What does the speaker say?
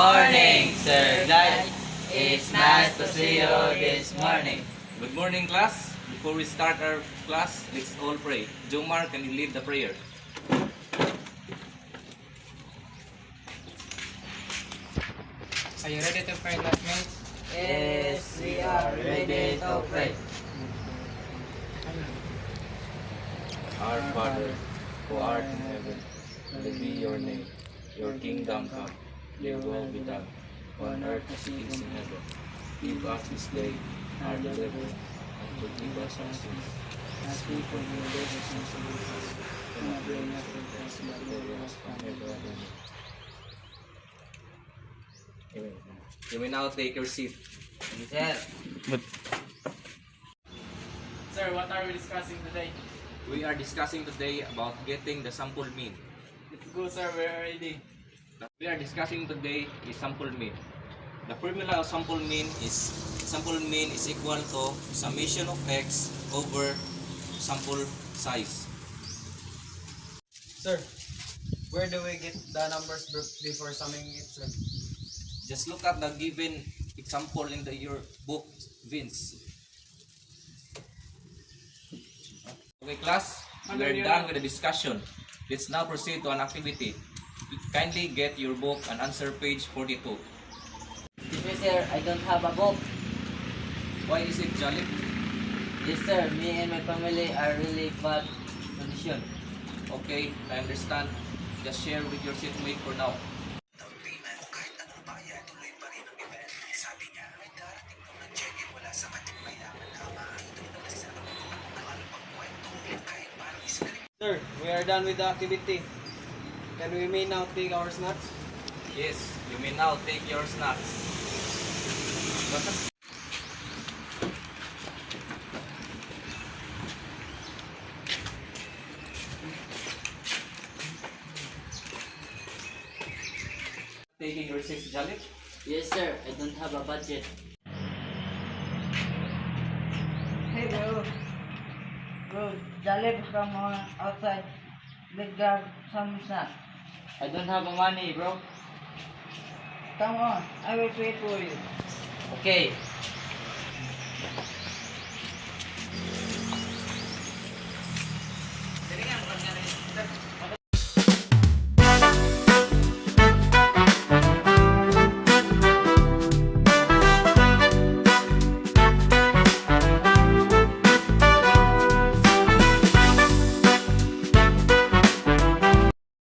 morning, Sir Glad. It's nice to see you this morning. Good morning, class. Before we start our class, let's all pray. Jomar, can you lead the prayer? Are you ready to pray, classmates? Yes, we are ready to pray. Our Father, who art in heaven, hallowed be your name. Your kingdom come, your will be done, on earth as it is in heaven. Give us this day our daily bread, and forgive us our sins, as we forgive those who sin against us. And not bring us into temptation, but deliver us from evil. Amen. You may now take your seat. Sir, Sir, what are we discussing today? We are discussing today about getting the sample mean. Let's go, sir. We're ready. We are discussing today is sample mean. The formula of sample mean is equal to summation of x over sample size. Sir, where do we get the numbers before summing it, sir? Just look at the given example in your book, Vince. Okay, class, we are done with the discussion. Let's now proceed to an activity. Kindly get your book and answer page 42. excuse me, sir. I don't have a book. Why is it, Jalip? Yes, sir. Me and my family are really bad condition. Okay, I understand. Just share with your seatmate for now. Sir, we are done with the activity. Can we may now take our snacks? Yes, you may now take your snacks. Taking your seats, Jalip? Yes, sir. I don't have a budget. Hey bro, Jaleb come on outside. Let's grab some snacks. I don't have money, bro. Come on, I will pay for you. Okay.